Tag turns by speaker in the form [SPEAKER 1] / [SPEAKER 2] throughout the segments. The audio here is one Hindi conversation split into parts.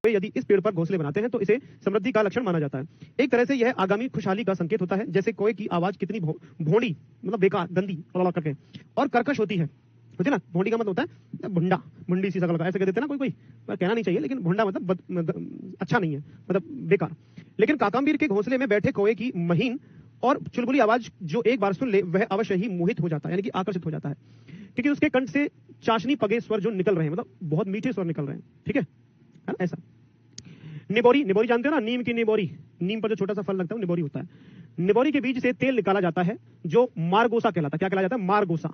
[SPEAKER 1] यदि इस पेड़ पर घोंसले बनाते हैं तो इसे समृद्धि का लक्षण माना जाता है। एक तरह से यह आगामी खुशहाली का संकेत होता है। जैसे कोए की आवाज कितनी भोंडी मतलब बेकार गंदी करके और कर्कश होती है ना। भोंडी का मतलब होता है भुंडा, भुंडी सी शकल का, ऐसे कह देते हैं ना कोई पर कहना नहीं चाहिए, लेकिन भुंडा मतलब अच्छा नहीं है, मतलब बेकार। लेकिन काकाम्बीर के घोंसले में बैठे कोए की महीन और चुलबुली आवाज जो एक बार सुन ले वह अवश्य ही मोहित हो जाता है, यानी कि आकर्षित हो जाता है, क्योंकि उसके कंठ से चाशनी पगे स्वर जो निकल रहे हैं, मतलब बहुत मीठे स्वर निकल रहे हैं। ठीक है ना, ऐसा। निबोरी, निबोरी जानते हो ना, नीम की निबोरी, नीम पर जो छोटा सा फल लगता है वो निबोरी होता है। निबोरी के बीज से तेल निकाला जाता है जो मारगोसा कहलाता है। क्या कहलाता है? मारगोसा।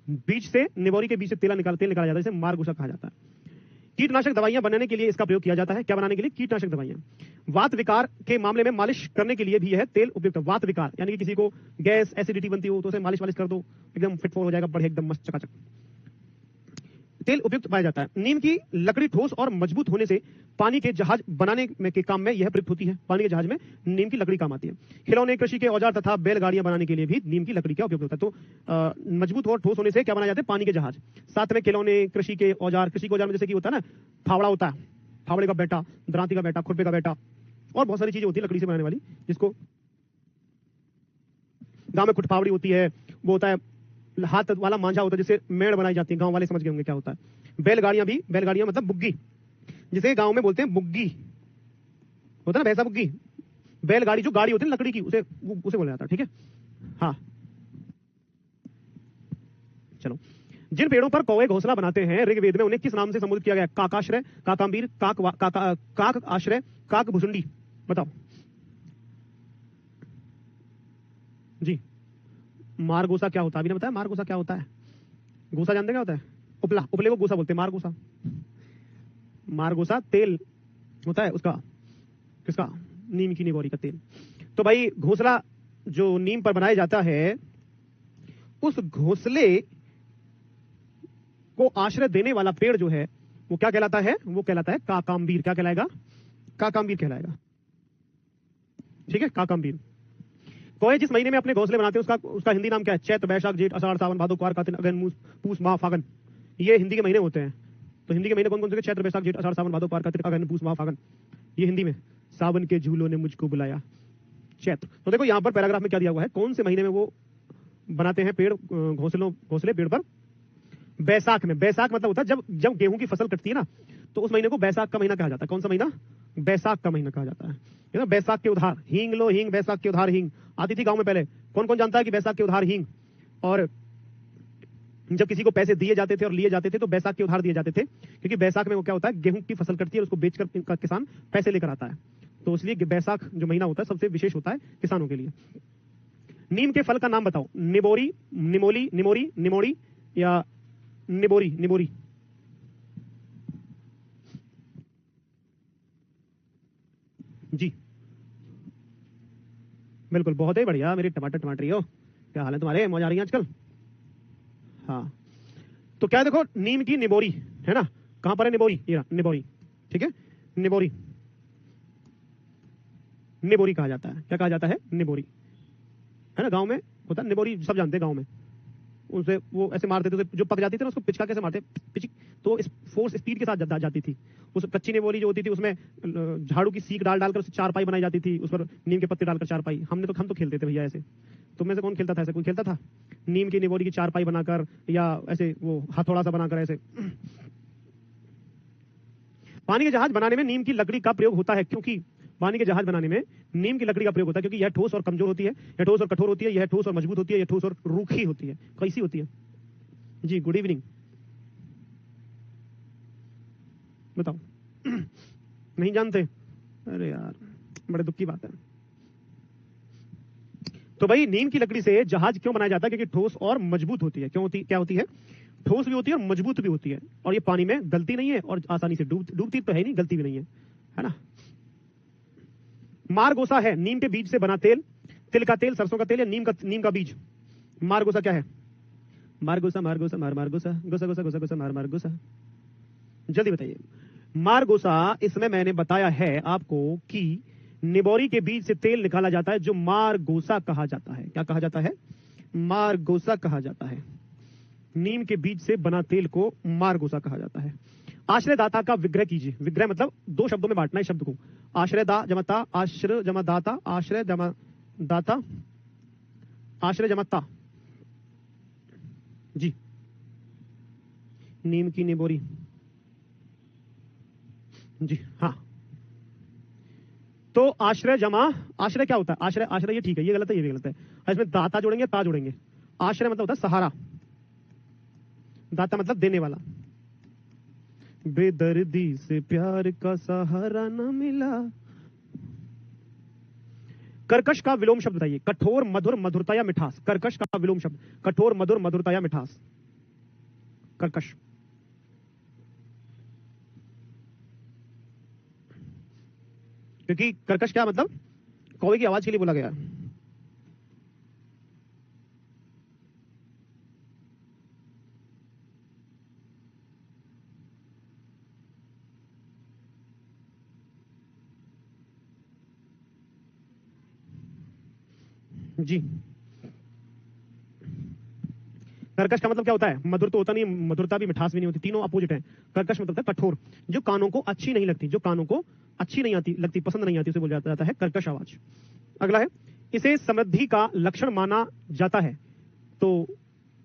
[SPEAKER 1] बीज से, निबोरी के बीज से तेल निकाला जाता है, इसे मारगोसा कहा जाता है। कीटनाशक दवाइयां बनाने के लिए इसका प्रयोग किया जाता है। क्या बनाने के लिए? कीटनाशक दवाइयां। वात विकार के मामले में मालिश करने के लिए भी यह तेल उपयुक्त है। वात विकार यानी कि किसी को गैस एसिडिटी बनती हो तो उसे मालिश कर दो, एकदम फिट हो जाएगा, बढ़े एकदम मस्त चकाचक। तेल उपयुक्त पाया जाता है। नीम की लकड़ी ठोस और मजबूत होने से पानी के जहाज बनाने के काम में यह प्रयुक्त होती है। पानी के जहाज में नीम की लकड़ी काम आती है। खिलौने, कृषि के औजार तथा बैलगाड़ियां बनाने के लिए भी नीम की लकड़ी का उपयोग होता है। तो मजबूत और ठोस होने से क्या बनाए जाते हैं? पानी के जहाज। साथ में खिलौने, कृषि के औजार, कृषि के औजार में जैसे कि होता है ना, फावड़ा होता है, फावड़े का बेटा, दरांती का बेटा, खुरपे का बेटा, और बहुत सारी चीजें होती है लकड़ी से बनाने वाली, जिसको गांव में खुटफावड़ी होती है, वो होता है हाथ वाला मांझा होता है जिससे मेड़ बनाई जाती है। गांव वाले समझ गए होंगे क्या होता है। बैलगाड़ियां भी, बैलगाड़ियां मतलब बुग्गी, जिसे गांव में बोलते हैं बुग्गी, होता है ना भैंसा बुग्गी। बैलगाड़ी जो गाड़ी होती है लकड़ी की, उसे बोला जाता है। ठीक है, हाँ चलो। जिन पेड़ों पर कौवे घोंसला बनाते हैं ऋग्वेद में उन्हें किस नाम से संबोधित किया गया? काकाश्रय, काकाम्बीर, काक आश्रय, काक भुसुंडी। बताओ जी। मारगोसा क्या होता है? अभी ने बताया मारगोसा क्या होता है। गोसा जानते क्या होता है? उपला, उपले को गोसा बोलते हैं, मारगोसा। मारगोसा तेल होता है उसका, किसका? नीम की निबोरी का तेल। तो भाई घोंसला जो नीम पर बनाया जाता है, उस घोंसले को आश्रय देने वाला पेड़ जो है वो क्या कहलाता है? वो कहलाता है काकाम्बीर। क्या कहलाएगा? काकाम्बीर कहलाएगा। ठीक है, काकाम्बीर। कौवे जिस महीने में अपने घोंसले बनाते हैं उसका हिंदी नाम क्या है? चैत्र, बैशाख, जेठ, आषाढ़, सावन, भादो, कुआर, कार्तिक, अगन, पूस, माह, फागन। ये हिंदी के महीने होते हैं। तो हिंदी के महीने कौन कौन से? चैत्र, बैशाख, जेठ, आषाढ़, सावन, भादो, कुआर, कार्तिक, अगन, पूस, माह, फागन। ये हिंदी में। सावन के झूलों ने मुझको बुलाया, चैत्र। तो देखो यहाँ पर पैराग्राफ में क्या दिया हुआ है, कौन से महीने में वो बनाते हैं पेड़, घोंसले पेड़ पर? बैसाख में। बैसाख मतलब होता है जब गेहूं की फसल कटती है ना, तो उस महीने को बैसाख का महीना कहा जाता है। कौन सा महीना? बैसाख का महीना कहा जाता है। बैसाख के उधार हींग लो हींग, बैसाख के उधार हींग आती थी गांव में पहले। कौन कौन जानता है कि बैसाख के उधार हींग? और जब किसी को पैसे दिए जाते थे और लिए जाते थे तो बैसाख के उधार दिए जाते थे, क्योंकि बैसाख में वो क्या होता है, गेहूं की फसल कटती है और उसको बेचकर किसान पैसे लेकर आता है। तो इसलिए बैसाख जो महीना होता है सबसे विशेष होता है किसानों के लिए। नीम के फल का नाम बताओ। निबोरी, निमोली, निमोरी, निमोड़ी या निबोरी? निबोरी। जी बिल्कुल, बहुत ही बढ़िया मेरी टमाटरी हो। क्या हाल है तुम्हारे? मौज आ रही है आजकल? हाँ, तो क्या देखो, नीम की निबोरी है ना, कहां पर है निबोरी? ये निबोरी। ठीक है, निबोरी, निबोरी कहा जाता है। क्या कहा जाता है? निबोरी, है ना। गांव में होता है निबोरी, सब जानते हैं गांव में। उनसे वो ऐसे मारते थे, जो पक जाती थी ना उसको पिचका कैसे मारते, पिचिक, तो इस फोर्स स्पीड के साथ जाती थी। उस कच्ची निबोरी जो होती थी उसमें झाड़ू की सीख डालकर उससे चारपाई बनाई जाती थी, उस पर नीम के पत्ते डालकर चारपाई। हम तो खेलते थे भैया ऐसे। तुम में से कौन खेलता था ऐसे? कोई खेलता था नीम की निबोरी की चारपाई बनाकर, या ऐसे वो हथौड़ा सा बनाकर ऐसे? पानी के जहाज बनाने में नीम की लकड़ी का प्रयोग होता है, क्योंकि पानी के जहाज बनाने में नीम की लकड़ी का प्रयोग होता है, क्योंकि यह ठोस और कमजोर होती है, यह ठोस और कठोर होती है, यह ठोस और मजबूत होती है, यह ठोस और रूखी होती है। कैसी होती है जी? गुड इवनिंग, बताओ। नहीं जानते? अरे यार, बड़े दुख की बात है। तो भाई नीम की लकड़ी से जहाज क्यों बनाया जाता है? क्योंकि ठोस और मजबूत होती है। क्या होती है? ठोस भी होती है और मजबूत भी होती है, और ये पानी में गलती नहीं है, और आसानी से डूबती तो है नहीं, गलती भी नहीं है ना। मारगोसा है नीम के बीज से बना तेल। तिल का तेल, सरसों का तेल, या नीम का बीज? मारगोसा क्या है? मारगोसा, मारगोसा, मारगोसा, गोसा गोसा गोसा गोसा, मारगोसा। जल्दी बताइए। मारगोसा, इसमें मैंने बताया है आपको कि निबोरी के बीज से तेल निकाला जाता है जो मारगोसा कहा जाता है। क्या कहा जाता है? मारगोसा कहा जाता है। नीम के बीज से बना तेल को मारगोसा कहा जाता है। आश्रयदाता का विग्रह कीजिए। विग्रह मतलब दो शब्दों में बांटना है शब्द को। आश्रयदा जमा ता, आश्रय जमा दाता, आश्रय जमा दाता, आश्रय जमा ता। जी, नीम की निबोरी। जी हाँ, तो आश्रय जमा, आश्रय क्या होता है? आश्रय, आश्रय ये ठीक है, ये गलत है, ये भी गलत है। इसमें दाता जोड़ेंगे, ता जोड़ेंगे। आश्रय मतलब होता है सहारा, दाता मतलब देने वाला। बेदर्दी से प्यार का सहारा न मिला। कर्कश का विलोम शब्द बताइए। कठोर, मधुर, मधुरता या मिठास। कर्कश का विलोम शब्द, कठोर, मधुर, मधुरता या मिठास। कर्कश। क्योंकि कर्कश क्या मतलब? कौवे की आवाज के लिए बोला गया है। जी, कर्कश का मतलब क्या होता है? मधुर तो होता नहीं, मधुरता भी, मिठास भी नहीं होती, तीनों अपोजिट है। कर्कश मतलब होता है कठोर, जो कानों को अच्छी नहीं लगती, जो कानों को अच्छी नहीं आती, लगती, पसंद नहीं आती, उसे बोला जाता है कर्कश आवाज। अगला है, इसे समृद्धि का लक्षण माना जाता है। तो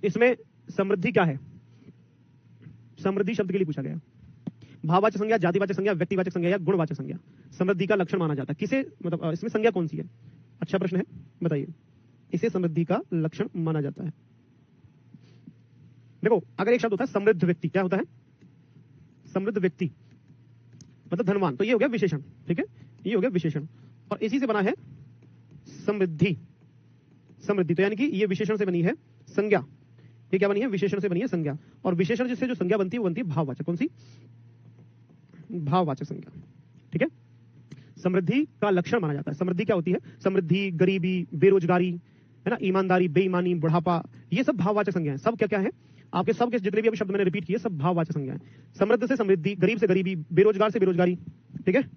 [SPEAKER 1] इसमें समृद्धि क्या है? समृद्धि शब्द के लिए पूछा गया। भाववाचक संज्ञा, जातिवाचक संज्ञा, व्यक्तिवाचक संज्ञा या गुणवाचक संज्ञा। समृद्धि का लक्षण माना जाता है किसे, मतलब इसमें संज्ञा कौन सी है? अच्छा प्रश्न है, बताइए। इसे समृद्धि का लक्षण माना जाता है। देखो, अगर एक शब्द होता है समृद्ध व्यक्ति, क्या होता है? समृद्ध व्यक्ति मतलब धनवान, तो ये हो गया विशेषण, ठीक है, ये हो गया विशेषण। और इसी से बना है समृद्धि। समृद्धि तो यानी कि ये विशेषण से बनी है संज्ञा। ये क्या बनी है? विशेषण से बनी है संज्ञा। और विशेषण जिससे जो संज्ञा बनती है वो बनती है भाववाचक। कौन सी? भाववाचक संज्ञा, ठीक है। समृद्धि का लक्षण माना जाता है। समृद्धि क्या होती है? समृद्धि, गरीबी, बेरोजगारी, है ना, ईमानदारी, बेईमानी, बुढ़ापा, ये सब भाववाचक संज्ञा है। सब क्या क्या है? आपके सबके जितने भी अभी शब्द मैंने रिपीट किए सब भाववाचक संज्ञा है। समृद्ध से समृद्धि, गरीब से गरीबी, बेरोजगार से बेरोजगारी, ठीक है।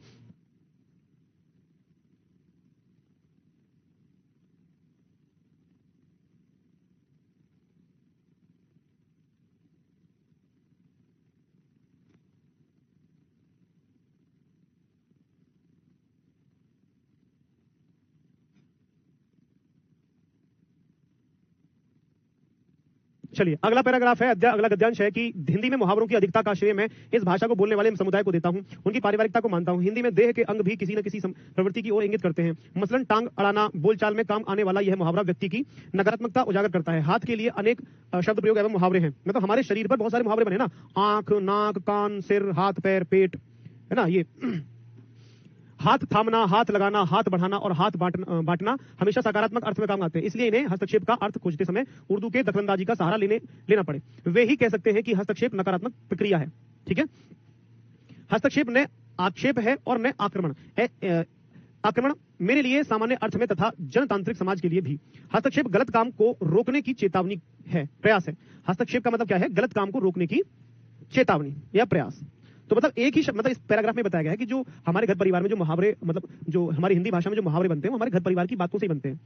[SPEAKER 1] चलिए, अगला पैराग्राफ है, अगला गद्यांश है कि हिंदी में मुहावरों की अधिकता का श्रेय मैं इस भाषा को बोलने वाले समुदाय को देता हूं, उनकी पारिवारिकता को मानता हूं। हिंदी में देह के अंग भी किसी न किसी प्रवृत्ति की ओर इंगित करते हैं। मसलन टांग अड़ाना, बोलचाल में काम आने वाला यह मुहावरा व्यक्ति की नकारात्मकता उजागर करता है। हाथ के लिए अनेक शब्द प्रयोग एवं मुहावरे हैं। मतलब हमारे शरीर पर बहुत सारे मुहावरे बने ना, आंख, नाक, कान, सिर, हाथ, पैर, पेट, है ना। ये हाथ थामना, हाथ लगाना, हाथ बढ़ाना और हाथ बांटना हमेशा सकारात्मक अर्थ में काम आते हैं, इसलिए इन्हें हस्तक्षेप का अर्थ खोजते समय उर्दू के दखलंदाजी का सहारा लेना पड़े। वे ही कह सकते हैं कि हस्तक्षेप नकारात्मक प्रक्रिया है, ठीक है। हस्तक्षेप ने आक्षेप है और न आक्रमण। आक्रमण मेरे लिए सामान्य अर्थ में तथा जनतांत्रिक समाज के लिए भी हस्तक्षेप गलत काम को रोकने की चेतावनी है, प्रयास है। हस्तक्षेप का मतलब क्या है? गलत काम को रोकने की चेतावनी या प्रयास। तो मतलब एक ही मतलब इस पैराग्राफ में बताया गया है कि जो हमारे घर परिवार में जो मुहावरे, मतलब जो हमारी हिंदी भाषा में जो मुहावरे बनते हैं वो हमारे घर परिवार की बातों से ही बनते हैं,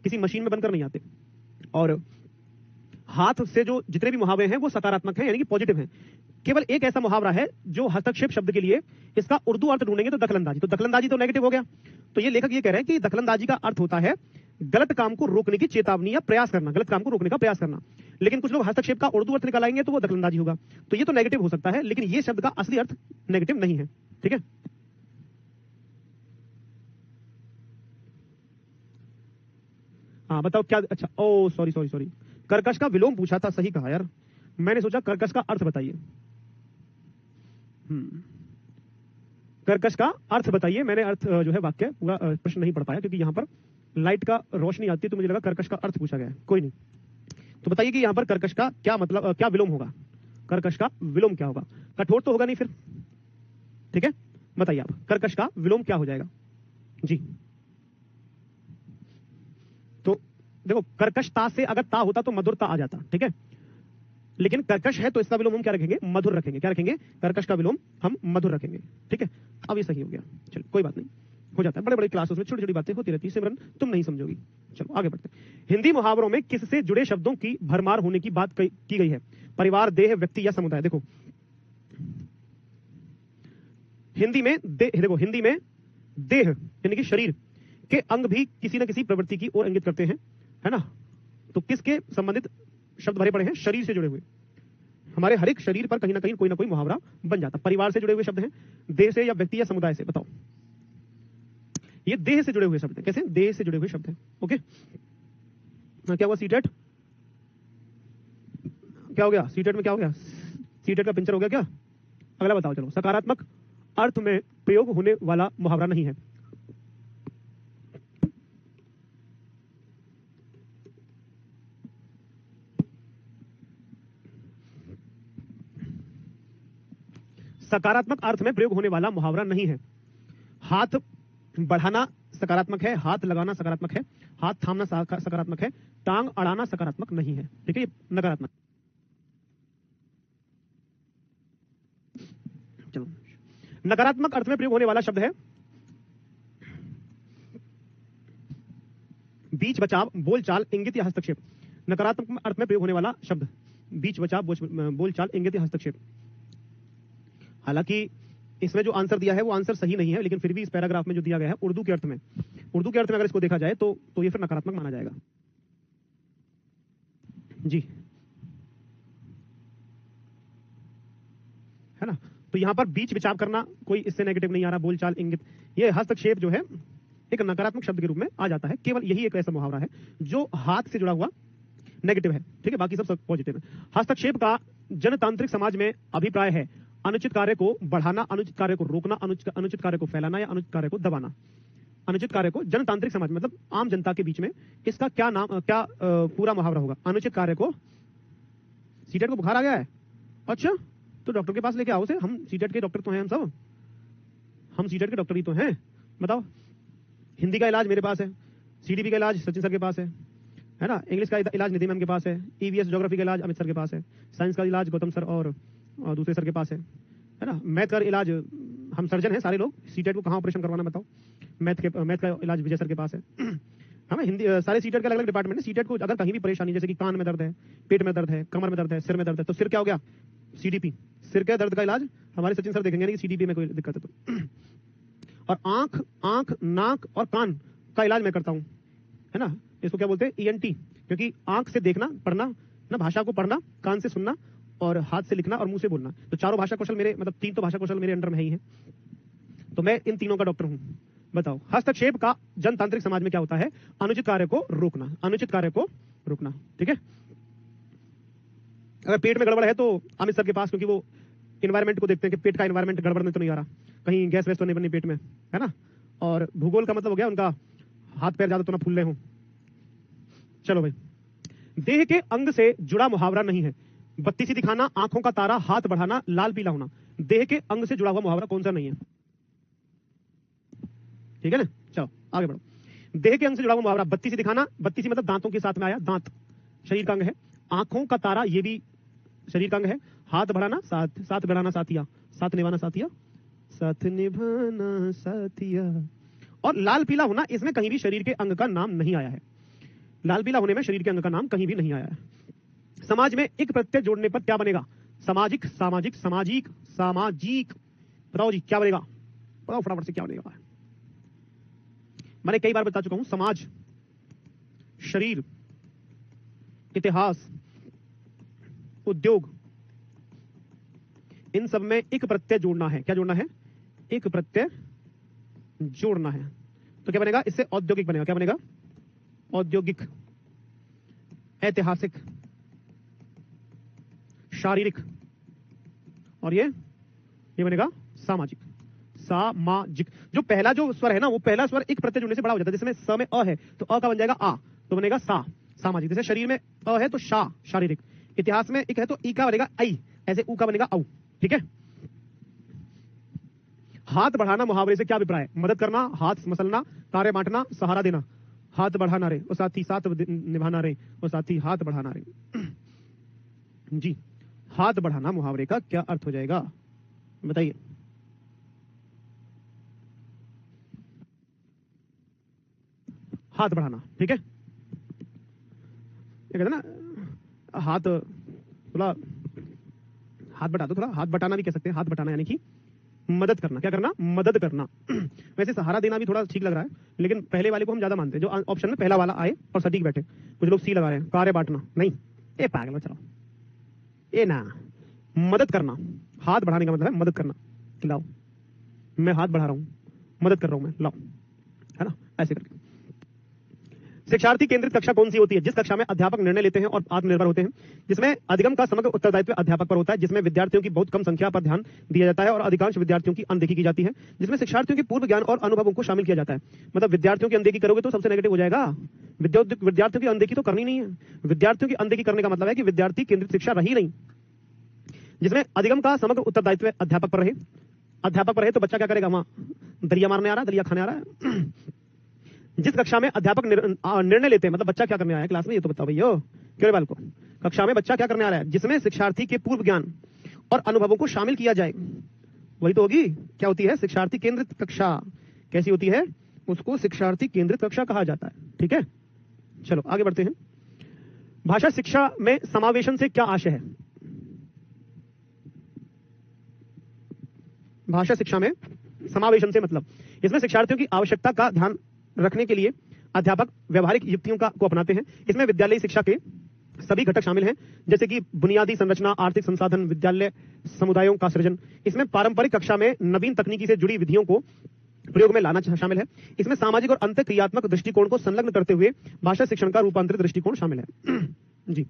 [SPEAKER 1] किसी मशीन में बनकर नहीं आते। और हाथ से जो जितने भी मुहावरे हैं वो सकारात्मक हैं, यानी कि पॉजिटिव हैं। केवल एक ऐसा मुहावरा है जो हस्तक्षेप शब्द के लिए इसका उर्दू अर्थ ढूंढेंगे तो दखलंदाजी। तो दखलंदाजी तो नेगेटिव हो गया। तो ये लेखक ये कह रहे हैं कि दखलंदाजी का अर्थ होता है गलत काम को रोकने की चेतावनी या प्रयास करना, गलत काम को रोकने का प्रयास करना। लेकिन कुछ लोग हस्तक्षेप का उर्दू अर्थ निकालेंगे तो वो दखलंदाजी होगा। तो ये तो नेगेटिव हो सकता है, लेकिन ये शब्द का असली अर्थ नेगेटिव नहीं है, ठीक है। हाँ बताओ क्या? अच्छा, ओ सॉरी सॉरी सॉरी, कर्कश का विलोम पूछा था, सही कहा यार। मैंने सोचा कर्कश का अर्थ बताइए। कर्कश का अर्थ बताइए। मैंने अर्थ जो है वाक्य पूरा प्रश्न नहीं पढ़ पाया क्योंकि यहाँ पर लाइट का रोशनी आती है, तो मुझे लगा कर्कश का अर्थ पूछा गया है। कोई नहीं, तो बताइए कि यहाँ पर कर्कश का क्या मतलब, क्या विलोम होगा? कर्कश का विलोम क्या होगा? कठोर तो होगा नहीं फिर, ठीक है। बताइए आप, कर्कश का विलोम क्या हो जाएगा? जी, तो देखो, कर्कशता से अगर ता होता तो मधुरता आ जाता, ठीक है। लेकिन कर्कश है तो इसका विलोम हम क्या रखेंगे? मधुर रखेंगे। क्या रखेंगे? कर्कश का विलोम हम मधुर रखेंगे, ठीक है। अब ये सही हो गया, चलो कोई बात नहीं, हो जाता है। बड़े बड़े क्लासेस में छोटी छोटी बातें होती रहती है सिमरन, तुम नहीं समझोगी। चलो आगे बढ़ते हैं। हिंदी मुहावरों में किससे जुड़े शब्दों की भरमार होने की बात की गई है? परिवार, देह, व्यक्ति या समुदाय। देखो, हिंदी में देखो, हिंदी में देह यानी कि शरीर के अंग भी किसी न किसी प्रवृत्ति की ओर इंगित करते हैं, है ना। तो किसके संबंधित शब्द भरे पड़े हैं? शरीर से जुड़े हुए। हमारे हर एक शरीर पर कहीं ना कहीं कोई ना कोई मुहावरा बन जाता। परिवार से जुड़े हुए शब्द हैं, देह से या व्यक्ति या समुदाय से, बताओ। ये देह से जुड़े हुए शब्द हैं। कैसे? देह से जुड़े हुए शब्द हैं। ओके, क्या हुआ सीटेट? क्या हो गया सीटेट में? क्या हो गया? सीटेट का पिंचर हो गया क्या? अगला बताओ चलो। सकारात्मक अर्थ में प्रयोग होने वाला मुहावरा नहीं है। सकारात्मक अर्थ में प्रयोग होने वाला मुहावरा नहीं है। हाथ बढ़ाना सकारात्मक है, हाथ लगाना सकारात्मक है, हाथ थामना सकारात्मक है, टांग अड़ाना सकारात्मक नहीं है। ठीक है, ये नकारात्मक। चलो, नकारात्मक अर्थ में प्रयोग होने वाला शब्द है बीच बचाव, बोलचाल, इंगित या हस्तक्षेप। नकारात्मक अर्थ में प्रयोग होने वाला शब्द बीच बचाव, बोलचाल, इंगित या हस्तक्षेप। हालांकि इसमें जो आंसर दिया है वो आंसर सही नहीं है, लेकिन फिर भी इस पैराग्राफ में जो दिया गया है उर्दू के अर्थ में अगर इसको देखा जाए तो ये फिर नकारात्मक माना जाएगा। जी, है ना। तो यहां पर बीच विचार करना कोई इससे नेगेटिव नहीं आ रहा, बोलचाल, इंगित। ये हस्तक्षेप जो है एक नकारात्मक शब्द के रूप में आ जाता है। केवल यही एक ऐसा मुहावरा है जो हाथ से जुड़ा हुआ नेगेटिव है। ठीक है, बाकी सब पॉजिटिव है। हस्तक्षेप का जनतांत्रिक समाज में अभिप्राय है अनुचित कार्य को बढ़ाना, अनुचित कार्य को रोकना, अनुचित कार्य को फैलाना या अनुचित कार्य को दबाना। अनुचित कार्य को जनतांत्रिक समाज मतलब आम जनता के बीच में इसका क्या नाम, क्या पूरा मुहावरा होगा? अनुचित कार्य को। सीटेट को बुखार आ गया है? अच्छा, तो डॉक्टर के पास लेके आओ उसे। हम सीटेट के डॉक्टर तो हैं, हम सीटेट के डॉक्टर ही तो हैं। बताओ, हिंदी का इलाज मेरे पास है, सीडीपी का इलाज सचिन सर के पास है ना, इंग्लिश का इलाज निधि मैम के पास है, ईवीएस ज्योग्राफी का इलाज अमित सर के पास है, साइंस का इलाज गौतम सर और दूसरे सर के पास है ना। मैथ का इलाज, हम सर्जन हैं सारे लोग, सीटेट को कहाँ ऑपरेशन करवाना बताओ? मैथ का इलाज विजय सर के पास है। हमें हिंदी सारे सीटेट के अलग अलग डिपार्टमेंट है। सीटेट को अगर कहीं भी परेशानी, जैसे कि कान में दर्द है, पेट में दर्द है, कमर में दर्द है, सिर में दर्द है, तो सिर क्या हो गया? सीडीपी। सिर के दर्द का इलाज हमारे सचिन सर देखेंगे, नहीं सीडीपी में कोई दिक्कत है तो। और आंख, नाक और कान का इलाज मैं करता हूं, है ना। इसको क्या बोलते हैं? ईएनटी। क्योंकि आंख से देखना पढ़ना ना, भाषा को पढ़ना, कान से सुनना और हाथ से लिखना और मुंह से बोलना। तो चारों भाषा कौशल मेरे, मतलब 3 तो भाषा कौशल मेरे अंडर में ही है, तो मैं इन तीनों का डॉक्टर हूं। बताओ, हस्तक्षेप का जनतांत्रिक समाज में क्या होता है? अनुचित कार्य को रोकना, अनुचित कार्य को रोकना। ठीक है, अगर पेट में गड़बड़ है तो अमित सर के पास, क्योंकि वो इन्वायरमेंट को देखते हैं कि पेट का इन्वायरमेंट गड़बड़ में तो नहीं आ रहा, कहीं गैस वैस तो नहीं बनी पेट में, है ना। और भूगोल का मतलब हो गया उनका हाथ पैर ज्यादा तो ना फूल रहे हो। चलो भाई, देह के अंग से जुड़ा मुहावरा नहीं है। बत्ती सी दिखाना, आंखों का तारा, हाथ बढ़ाना, लाल पीला होना। देह के अंग से जुड़ा हुआ मुहावरा कौन सा नहीं है? ठीक है ना, चलो आगे बढ़ो। देह के अंग से जुड़ा हुआ मुहावरा, बत्ती सी दिखाना, बत्ती सी मतलब दांतों के साथ में आया, दांत शरीर का अंग है। आंखों का तारा, ये भी शरीर का अंग है। हाथ बढ़ाना, साथ बढ़ाना साथिया, साथ निभाना साथिया, साथ निभाना साथिया। और लाल पीला होना, इसमें कहीं भी शरीर के अंग का नाम नहीं आया है। लाल पीला होने में शरीर के अंग का नाम कहीं भी नहीं आया है। समाज में एक प्रत्यय जोड़ने पर क्या बनेगा? सामाजिक, सामाजिक, सामाजिक, सामाजिक। बताओ जी क्या बनेगा? बताओ फटाफट से क्या बनेगा? मैंने कई बार बता चुका हूं, समाज, शरीर, इतिहास, उद्योग, इन सब में एक प्रत्यय जोड़ना है। क्या जोड़ना है? एक प्रत्यय जोड़ना है। तो क्या बनेगा? इससे औद्योगिक बनेगा। क्या बनेगा? औद्योगिक, ऐतिहासिक, शारीरिक, और ये बनेगा सामाजिक। सामाजिक। जो पहला जो स्वर है ना, वो पहला स्वर एक प्रत्यय जुड़ने से बड़ा हो जाता है। जिसमें स में अ है तो अ का बन जाएगा आ, तो बनेगा सा, सामाजिक। जैसे शरीर में अ है तो शा, शारीरिक। इतिहास में एक है तो ई का बनेगा आई, ऐसे ऊ का बनेगा औ। ठीक है। हाथ बढ़ाना मुहावरे से क्या अभिप्राय है? मदद करना, हाथ मसलना, कार्य बांटना, सहारा देना। हाथ बढ़ाना रे और साथी साथ निभाना रे और साथी हाथ बढ़ाना रे। जी, हाथ बढ़ाना मुहावरे का क्या अर्थ हो जाएगा बताइए? हाथ बढ़ाना, ठीक है। ये कहते हैं ना, हाथ थोड़ा, हाथ बटा दो थोड़ा, हाथ बटाना भी कह सकते हैं। हाथ बटाना यानी कि मदद करना। क्या करना? मदद करना। वैसे सहारा देना भी थोड़ा ठीक लग रहा है, लेकिन पहले वाले को हम ज्यादा मानते हैं। जो ऑप्शन में पहला वाला आए और सटीक बैठे। कुछ लोग सी लगा रहे हैं, कार्य बांटना। नहीं, ए पागल, चलो ए ना, मदद करना। हाथ बढ़ाने का मतलब है मदद करना। लाओ, मैं हाथ बढ़ा रहा हूं, मदद कर रहा हूं मैं, लाओ, है ना, ऐसे करके। शिक्षार्थी केंद्रित कक्षा कौन सी होती है? जिस कक्षा में अध्यापक निर्णय लेते हैं और आत्मनिर्भर होते हैं, जिसमें अधिगम का समग्र उत्तरदायित्व अध्यापक पर होता है, जिसमें विद्यार्थियों की बहुत कम संख्या पर ध्यान दिया जाता है और अधिकांश विद्यार्थियों की अनदेखी की जाती है, जिसमें शिक्षार्थियों के पूर्व ज्ञान और अनुभवों को शामिल किया जाता है। मतलब विद्यार्थियों की अनदेखी करोगे तो सबसे नेगेटिव हो जाएगा। विद्यार्थियों की अनदेखी तो करनी नहीं है। विद्यार्थियों की अनदेखी करने का मतलब है कि विद्यार्थी केंद्रित शिक्षा रही नहीं। जिसमें अधिगम का समग्र उत्तरदायित्व अध्यापक पर रहे। अध्यापक पर रहे तो बच्चा क्या करेगा? वहां दरिया मारने आ रहा है, दरिया खाने आ रहा है। जिस कक्षा में अध्यापक निर्णय लेते हैं, मतलब बच्चा क्या करने आया है क्लास में, ये तो बताओ भैया, क्यों बाल को? कक्षा में बच्चा क्या करने आ रहा है? जिसमें शिक्षार्थी के पूर्व ज्ञान और अनुभवों को शामिल किया जाए, वही तो होगी। क्या होती है? शिक्षार्थी केंद्रित कक्षा। कैसी होती है? उसको शिक्षार्थी केंद्रित कक्षा कहा जाता है। ठीक है, चलो आगे बढ़ते हैं। भाषा शिक्षा में समावेशन से क्या आशय है? भाषा शिक्षा में समावेशन से मतलब इसमें शिक्षार्थियों की आवश्यकता का ध्यान रखने के लिए अध्यापक व्यवहारिक युक्तियों को अपनाते हैं। इसमें विद्यालयी शिक्षा के सभी घटक शामिल हैं, जैसे कि बुनियादी संरचना, आर्थिक संसाधन, विद्यालय समुदायों का सृजन। इसमें पारंपरिक कक्षा में नवीन तकनीकी से जुड़ी विधियों को प्रयोग में लाना शामिल है। इसमें सामाजिक और अंतःक्रियात्मक दृष्टिकोण को संलग्न करते हुए भाषा शिक्षण का रूपांतरित दृष्टिकोण शामिल है। जी,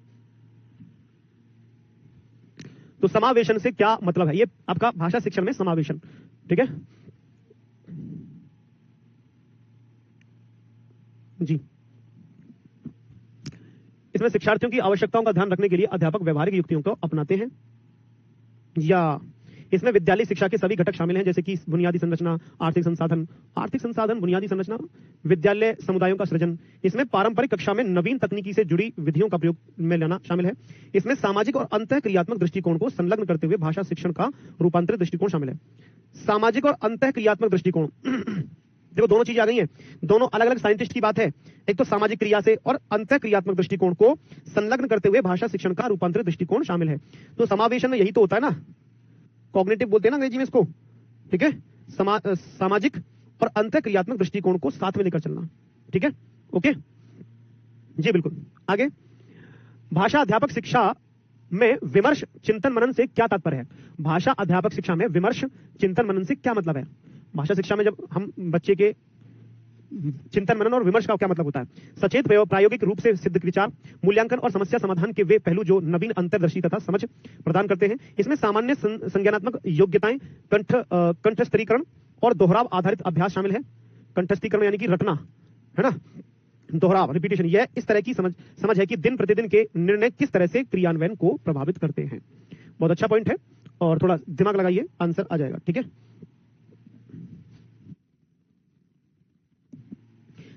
[SPEAKER 1] तो समावेशन से क्या मतलब है? ये आपका भाषा शिक्षण में समावेशन। ठीक है जी। इसमें शिक्षार्थियों की आवश्यकताओं का ध्यान रखने के लिए अध्यापक व्यवहारिक युक्तियों को अपनाते हैं। या इसमें विद्यालय शिक्षा के सभी घटक शामिल हैं, जैसे कि बुनियादी संरचना, आर्थिक संसाधन, बुनियादी संरचना, विद्यालय समुदायों का सृजन। इसमें पारंपरिक कक्षा में नवीन तकनीकी से जुड़ी विधियों का प्रयोग में लाना शामिल है। इसमें सामाजिक और अंतःक्रियात्मक दृष्टिकोण को संलग्न करते हुए भाषा शिक्षण का रूपांतरित दृष्टिकोण शामिल है। सामाजिक और अंतःक्रियात्मक दृष्टिकोण देखो, दोनों चीजें आ गई हैं। दोनों अलग अलग साइंटिस्ट की बात है। एक तो सामाजिक क्रिया से और अंतःक्रियात्मक दृष्टिकोण को संलग्न करते हुए भाषा शिक्षण का रूपांतरित दृष्टिकोण शामिल है। तो समावेशन में यही तो होता है ना, कॉग्निटिव बोलते हैं ना अंग्रेजी में इसको। ठीक है, सामाजिक और अंतःक्रियात्मक दृष्टिकोण को साथ में लेकर चलना। ठीक है, ओके जी, बिल्कुल। आगे, भाषा अध्यापक शिक्षा में विमर्श चिंतन मनन से क्या तात्पर्य है? भाषा अध्यापक शिक्षा में विमर्श चिंतन मनन से क्या मतलब है? भाषा शिक्षा में जब हम बच्चे के चिंतन मनन और विमर्श का क्या मतलब होता है? सचेत प्रायोगिक रूप से सिद्ध विचार, मूल्यांकन और समस्या समाधान के वे पहलू जो नवीन अंतर्दृष्टि तथा समझ प्रदान करते हैं। इसमें सामान्य संज्ञानात्मक योग्यताएं, कंठस्थीकरण और दोहराव आधारित अभ्यास शामिल है। कंठस्थीकरण यानी कि रटना, है ना, दोहराव, रिपीटेशन। यह इस तरह की समझ है कि दिन प्रतिदिन के निर्णय किस तरह से क्रियान्वयन को प्रभावित करते हैं। बहुत अच्छा पॉइंट है, और थोड़ा दिमाग लगाइए, आंसर आ जाएगा। ठीक है,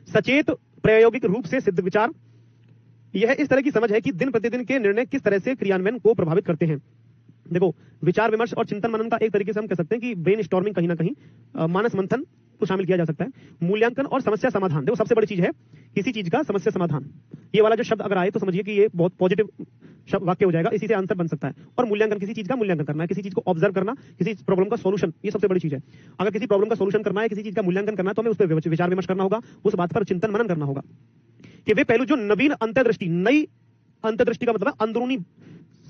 [SPEAKER 1] सचेत प्रायोगिक रूप से सिद्ध विचार, यह इस तरह की समझ है कि दिन प्रतिदिन के निर्णय किस तरह से क्रियान्वयन को प्रभावित करते हैं। देखो, विचार विमर्श और चिंतन मनन का एक तरीके से हम कह सकते हैं कि ब्रेन स्टॉर्मिंग, कहीं ना कहीं मानस मंथन को शामिल किया जा सकता है। मूल्यांकन और समस्या समाधान, देखो सबसे बड़ी चीज है किसी चीज का समस्या समाधान। ये वाला जो शब्द अगर आए तो समझिए कि ये बहुत पॉजिटिव वाक्य हो जाएगा, इसी से आंसर बन सकता है। और मूल्यांकन, किसी चीज का मूल्यांकन करना है, किसी चीज को ऑब्जर्व करना, किसी प्रॉब्लम का सॉल्यूशन, ये सबसे बड़ी चीज है। अगर किसी प्रॉब्लम का सॉल्यूशन करना है, किसी चीज का मूल्यांकन करना है, तो हमें उस पर विचार विमर्श करना होगा, उस बात पर चिंतन मनन करना होगा कि वे पहलू जो नवीन अंतर्दृष्टि, नई अंतर्दृष्टि का मतलब है अंदरूनी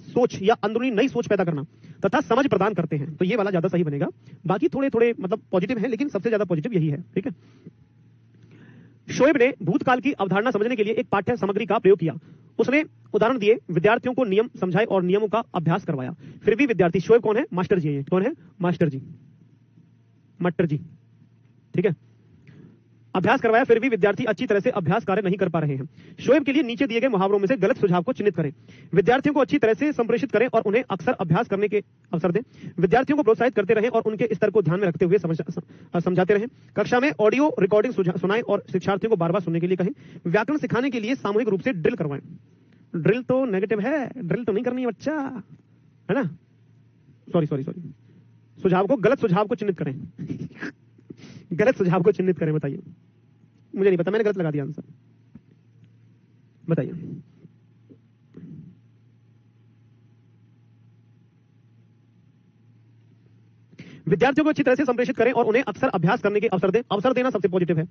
[SPEAKER 1] सोच या अंदरूनी नई सोच पैदा करना तथा समझ प्रदान करते हैं। तो ये वाला ज्यादा सही बनेगा। बाकी थोड़े थोड़े मतलब पॉजिटिव है, लेकिन सबसे ज्यादा पॉजिटिव यही है। ठीक है, शोएब ने भूतकाल की अवधारणा समझने के लिए एक पाठ्य सामग्री का प्रयोग किया। उसने उदाहरण दिए, विद्यार्थियों को नियम समझाए और नियमों का अभ्यास करवाया। फिर भी विद्यार्थी, शोएब कौन है? मास्टर जी। कौन है? मास्टर जी, मट्टर जी। ठीक है, अभ्यास करवाया, फिर भी विद्यार्थी अच्छी तरह से अभ्यास कार्य नहीं कर पा रहे हैं। शोएब के लिए नीचे दिए गए मुहावरों में से गलत सुझाव को चिन्हित करें। विद्यार्थियों को अच्छी तरह से संप्रेषित करें और उन्हें अक्सर अभ्यास करने के अवसर दें। विद्यार्थियों को प्रोत्साहित करते रहें और उनके स्तर को ध्यान में रखते हुए समझाते रहें। कक्षा में ऑडियो रिकॉर्डिंग सुनाएं और शिक्षार्थियों को बार बार सुनने के लिए कहें। व्याकरण सिखाने के लिए सामूहिक रूप से ड्रिल करवाएं। ड्रिल तो नेगेटिव है, ड्रिल तो नहीं करनी है बच्चा, है ना। सॉरी, सुझाव को, गलत सुझाव को चिन्हित करें। गलत सुझाव को चिन्हित करें, बताइए। मुझे नहीं पता, मैंने गलत लगा दिया आंसर, बताइए। विद्यार्थियों को अच्छी तरह से संप्रेषित करें और उन्हें अक्सर अभ्यास करने के अवसर दें। अवसर देना सबसे पॉजिटिव है।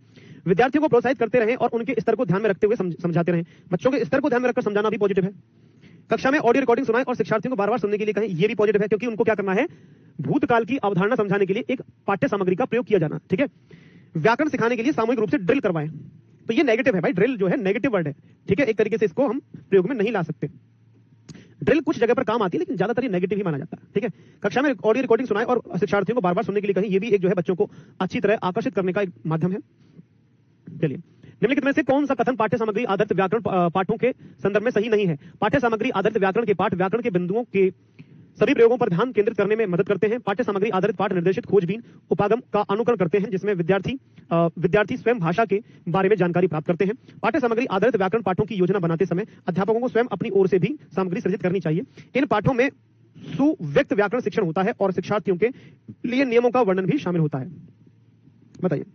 [SPEAKER 1] विद्यार्थियों को प्रोत्साहित करते रहें और उनके स्तर को ध्यान में रखते हुए समझाते रहें। बच्चों के स्तर को ध्यान में रखकर समझाना भी पॉजिटिव है। कक्षा में ऑडियो रिकॉर्डिंग सुनाएं और शिक्षार्थियों को बार-बार सुनने के लिए कहें, ये भी पॉजिटिव है, क्योंकि उनको क्या करना है, भूतकाल की अवधारणा समझाने के लिए एक पाठ्य सामग्री का प्रयोग किया जाना। ठीक है। व्याकरण सिखाने के लिए सामूहिक रूप से ड्रिल करवाएं। तो ये नेगेटिव है भाई, ड्रिल जो है नेगेटिव वर्ड है। ठीक है, एक तरीके से इसको हम प्रयोग में नहीं ला सकते। ड्रिल कुछ जगह पर काम आती है, लेकिन ज्यादातर ये नेगेटिव ही माना जाता है। ठीक है। कक्षा में ऑडियो रिकॉर्डिंग सुनाएं और शिक्षार्थियों को बार-बार सुनने के लिए कहें, ये भी एक जो है बच्चों को अच्छी तरह आकर्षित करने का एक माध्यम है। चलिए, निम्नलिखित में से कौन सा कथन पाठ्य सामग्री आधारित व्याकरण पाठों के संदर्भ में सही नहीं है? पाठ्य सामग्री आधारित व्याकरण के पाठ व्याकरण के बिंदुओं के सभी प्रयोगों पर ध्यान केंद्रित करने में मदद करते हैं। पाठ्य सामग्री आधारित पाठ निर्देशित खोजबीन उपागम का अनुकरण करते हैं, जिसमें विद्यार्थी स्वयं भाषा के बारे में जानकारी प्राप्त करते हैं। पाठ्य सामग्री आधारित व्याकरण पाठों की योजना बनाते समय अध्यापकों को स्वयं अपनी ओर से भी सामग्री सृजित करनी चाहिए। इन पाठों में सुव्यक्त व्याकरण शिक्षण होता है और शिक्षार्थियों के लिए नियमों का वर्णन भी शामिल होता है। बताइए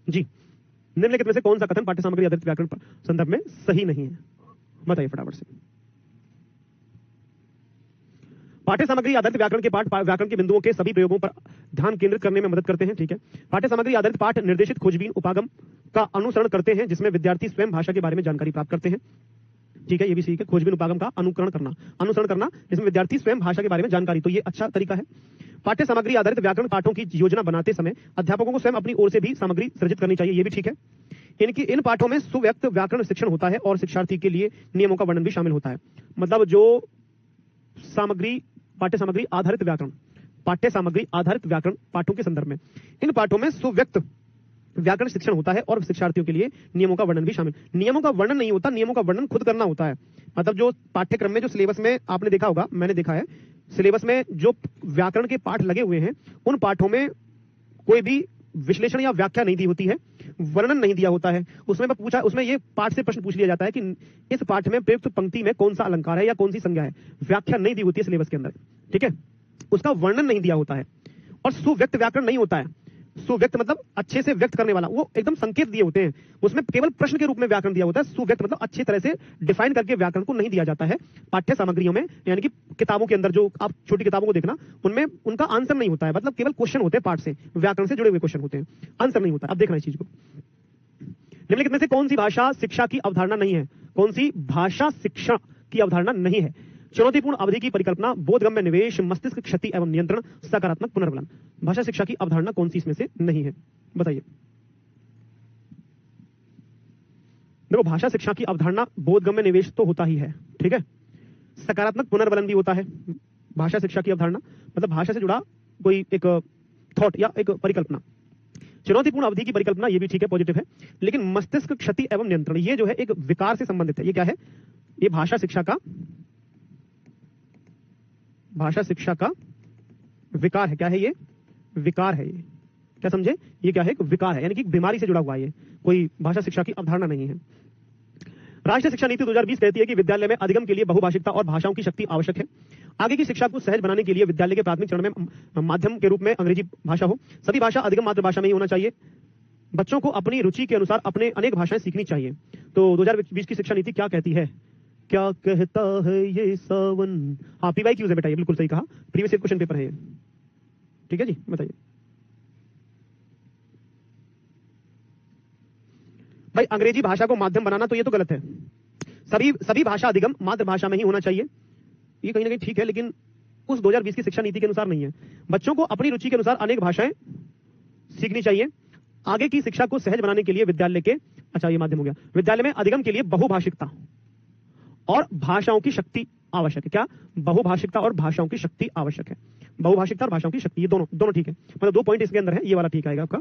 [SPEAKER 1] जी, निम्नलिखित में से कौन सा कथन पाठ्य सामग्री आधारित व्याकरण संदर्भ में सही नहीं है? बताइए फटाफट से। पाठ्य सामग्री आधारित व्याकरण के पाठ व्याकरण के बिंदुओं के सभी प्रयोगों पर ध्यान केंद्रित करने में मदद करते हैं। ठीक है। पाठ्य सामग्री आधारित पाठ निर्देशित खोजबीन उपागम का अनुसरण करते हैं, जिसमें विद्यार्थी स्वयं भाषा के बारे में जानकारी प्राप्त करते हैं। ठीक है, ये भी सीख है, खोजबीन उपागम का अनुसरण करना, जिसमें विद्यार्थी स्वयं भाषा के बारे में जानकारी, तो ये अच्छा तरीका है। पाठ्य सामग्री आधारित व्याकरण पाठों की योजना बनाते समय अध्यापकों को स्वयं अपनी ओर से भी सामग्री सृजित करनी चाहिए, ये भी ठीक है। इन पाठों में सुव्यक्त व्याकरण शिक्षण होता है और शिक्षार्थी के लिए नियमों का वर्णन भी शामिल होता है। मतलब जो पाठ्य सामग्री आधारित व्याकरण पाठों के संदर्भ में इन पाठों में सुव्यक्त व्याकरण शिक्षण होता है और शिक्षार्थियों के लिए नियमों का वर्णन भी शामिल। नियमों का वर्णन नहीं होता, नियमों का वर्णन खुद करना होता है। मतलब जो पाठ्यक्रम में जो सिलेबस में आपने देखा होगा, मैंने देखा है, सिलेबस में जो व्याकरण के पाठ लगे हुए हैं उन पाठों में कोई भी विश्लेषण या व्याख्या नहीं दी होती है, वर्णन नहीं दिया होता है। उसमें ये पाठ से प्रश्न पूछ लिया जाता है कि इस पाठ में प्रयुक्त पंक्ति में कौन सा अलंकार है या कौन सी संज्ञा है। व्याख्या नहीं दी होती है सिलेबस के अंदर। ठीक है, उसका वर्णन नहीं दिया होता है और सुव्यक्त व्याकरण नहीं होता है। सुव्यक्त मतलब अच्छे से व्यक्त करने वाला, वो एकदम संकेत दिए होते हैं, उसमें केवल प्रश्न के रूप में व्याकरण दिया होता है। सुव्यक्त मतलब अच्छी तरह से डिफाइन करके व्याकरण को नहीं दिया जाता है पाठ्य सामग्रियों में, यानी कि किताबों के अंदर जो आप छोटी किताबों को देखना, उनमें उनका आंसर नहीं होता है। मतलब केवल क्वेश्चन होते हैं, पाठ से व्याकरण से जुड़े हुए क्वेश्चन होते हैं, आंसर नहीं होता। अब देखना इस चीज को। निम्नलिखित में से कौन सी भाषा शिक्षा की अवधारणा नहीं है? कौन सी भाषा शिक्षा की अवधारणा नहीं है? चुनौतीपूर्ण अवधि की परिकल्पना, बोधगम्य निवेश, मस्तिष्क क्षति एवं नियंत्रण, सकारात्मक पुनर्बलन। भाषा शिक्षा की अवधारणा कौन सी इसमें से नहीं है? बताइए। देखो, भाषा शिक्षा की अवधारणा बोधगम्य निवेश तो होता ही है। ठीक है, सकारात्मक पुनर्बलन भी होता है। भाषा शिक्षा की अवधारणा मतलब भाषा से जुड़ा कोई एक थॉट या एक परिकल्पना। चुनौतीपूर्ण अवधि की परिकल्पना, ये भी ठीक है, पॉजिटिव है। लेकिन मस्तिष्क क्षति एवं नियंत्रण, ये जो है एक विकार से संबंधित है। ये क्या है? ये भाषा शिक्षा का विकार है। क्या है ये? विकार है। ये क्या समझे? ये क्या है? एक विकार है, यानी कि बीमारी से जुड़ा हुआ है। ये कोई भाषा शिक्षा की अवधारणा नहीं है। राष्ट्रीय शिक्षा नीति 2020 कहती है कि विद्यालय में अधिगम के लिए बहुभाषिकता और भाषाओं की शक्ति आवश्यक है। आगे की शिक्षा को सहज बनाने के लिए विद्यालय के प्राथमिक चरण में माध्यम के रूप में अंग्रेजी भाषा हो। सभी भाषा अधिगम मातृभाषा में ही होना चाहिए। बच्चों को अपनी रुचि के अनुसार अपने अनेक भाषाएं सीखनी चाहिए। तो 2020 की शिक्षा नीति क्या कहती है? क्या कहता है ये सावन? हाँ, पीवाई क्यूज है बेटा, ये बिल्कुल सही कहा, प्रीवियस ईयर क्वेश्चन पेपर है ये। ठीक है जी, बताइए भाई। अंग्रेजी भाषा को माध्यम बनाना, तो ये तो गलत है। सभी भाषा अधिगम मातृभाषा में ही होना चाहिए, ये कहीं ना कहीं ठीक है, लेकिन उस 2020 की शिक्षा नीति के अनुसार नहीं है। बच्चों को अपनी रुचि के अनुसार अनेक भाषाएं सीखनी चाहिए। आगे की शिक्षा को सहज बनाने के लिए विद्यालय के, अच्छा ये माध्यम हो गया, विद्यालय में अधिगम के लिए बहुभाषिकता और भाषाओं की शक्ति आवश्यक है। क्या? बहुभाषिकता और भाषाओं की शक्ति आवश्यक है। बहुभाषिकता और भाषाओं की शक्ति, ये दोनों ठीक है। मतलब 2 पॉइंट इसके अंदर है, ये वाला ठीक आएगा आपका।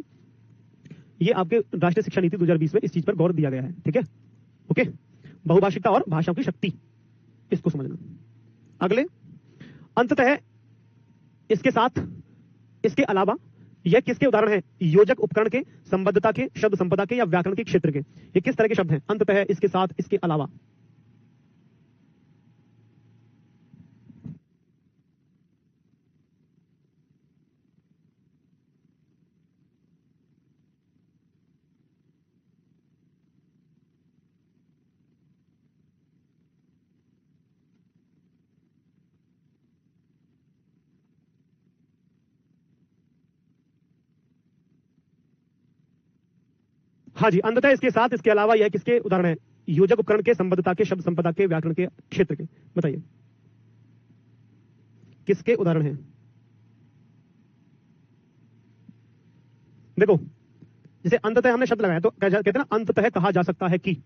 [SPEAKER 1] ये आपके राष्ट्रीय शिक्षा नीति 2020 में इस चीज पर गौर दिया गया है। ठीक है, ओके। बहुभाषिकता और भाषाओं की शक्ति, इसको समझना। अगले, अंततः इसके साथ, इसके अलावा यह किसके उदाहरण है? योजक उपकरण के, संबद्धता के, शब्द संपदा के या व्याकरण के क्षेत्र के? ये किस तरह के शब्द हैं? अंततः, इसके साथ, इसके अलावा। हाँ जी, अंततः इसके साथ इसके अलावा यह किसके उदाहरण है? योजक उपकरण के, संबद्धता के, शब्द संपदा के, व्याकरण के क्षेत्र के। बताइए किसके उदाहरण हैं? देखो, जैसे अंततः हमने शब्द लगाया तो कहते हैं ना, अंततः कहा जा सकता है कि।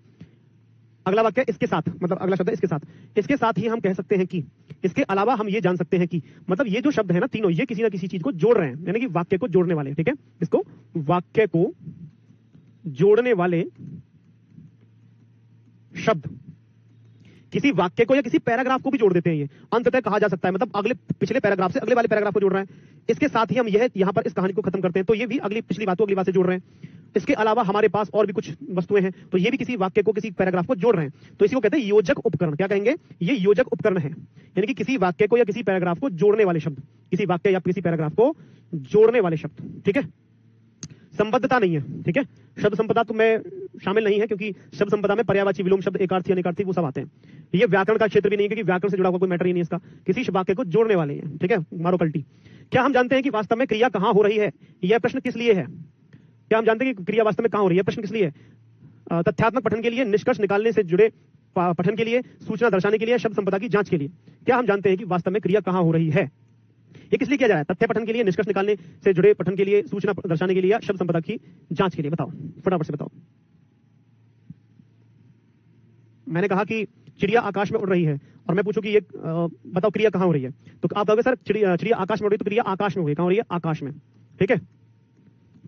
[SPEAKER 1] अगला वाक्य इसके साथ, मतलब अगला शब्द है इसके साथ, इसके साथ ही हम कह सकते हैं कि, इसके अलावा हम ये जान सकते हैं कि, मतलब ये जो शब्द है ना तीनों, ये किसी ना किसी चीज को जोड़ रहे हैं, यानी कि वाक्य को जोड़ने वाले। ठीक है, इसको वाक्य को जोड़ने वाले शब्द किसी वाक्य को या किसी पैराग्राफ को भी जोड़ देते हैं। ये अंततः कहा जा सकता है, मतलब अगले पिछले पैराग्राफ से अगले वाले पैराग्राफ को जोड़ रहा है। इसके साथ ही हम यह यहां पर इस कहानी को खत्म करते हैं, तो ये भी अगली पिछली बात को अगली बात से जोड़ रहे हैं। इसके अलावा हमारे पास और भी कुछ वस्तुएं हैं, तो ये भी किसी वाक्य को, किसी पैराग्राफ को जोड़ रहे हैं, तो इसी को कहते हैं योजक उपकरण। क्या कहेंगे? ये योजक उपकरण है, यानी कि किसी वाक्य को या किसी पैराग्राफ को जोड़ने वाले शब्द, किसी वाक्य या किसी पैराग्राफ को जोड़ने वाले शब्द। ठीक है, संबद्धता नहीं है। ठीक है, शब्द संपदा तो मैं शामिल नहीं है, क्योंकि शब्द संपदा में पर्यायवाची, विलोम शब्द, एकार्थी, अनेकार्थी वो सब आते हैं। ये व्याकरण का क्षेत्र भी नहीं है, क्योंकि व्याकरण से जुड़ा हुआ कोई मैटर ही नहीं है इसका, किसी वाक्य को जोड़ने वाले हैं। ठीक है, मारो कल्टी। क्या हम जानते हैं कि वास्तव में क्रिया कहां हो रही है? यह प्रश्न किस लिए है? क्या हम जानते हैं कि क्रिया वास्तव में कहां हो रही है? प्रश्न किस लिए? तथ्यात्मक पठन के लिए, निष्कर्ष निकालने से जुड़े पठन के लिए, सूचना दर्शाने के लिए, शब्द संपदा की जांच के लिए। क्या हम जानते हैं कि वास्तव में क्रिया कहां हो रही है? ये किस लिए किया जा रहा है? तथ्य पठन के लिए, निष्कर्ष निकालने से जुड़े पठन के लिए, सूचना दर्शाने के लिए, या शब्द संपदा की जांच के लिए? बताओ, फटाफट से बताओ। मैंने कहा कि चिड़िया आकाश में उड़ रही है, और मैं पूछूं कि ये बताओ क्रिया कहां हो रही है, तो आप कहोगे सर चिड़िया आकाश में उड़ रही है, तो क्रिया आकाश में हो गई। कहां हो रही है? आकाश में। ठीक है,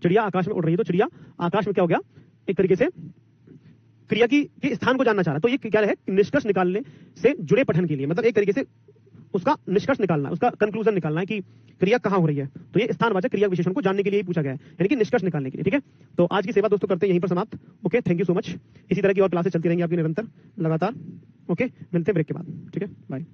[SPEAKER 1] चिड़िया आकाश में उड़ रही है, तो चिड़िया आकाश में क्या हो गया? एक तरीके से क्रिया की स्थान को जानना चाह रहा है, तो ये क्या है? निष्कर्ष निकालने से जुड़े पठन के लिए, मतलब एक तरीके से उसका निष्कर्ष निकालना, उसका कंक्लूजन निकालना है कि क्रिया कहां हो रही है। तो ये स्थानवाचक क्रिया विशेषण को जानने के लिए ही पूछा गया है, यानी कि निष्कर्ष निकालने के लिए। ठीक है, तो आज की सेवा दोस्तों करते हैं यहीं पर समाप्त। Okay, thank you so much. इसी तरह की और क्लासेस चलती रहेंगी आपकी निरंतर, लगातार। ओके, मिलते हैं ब्रेक के बाद। ठीक है, बाय।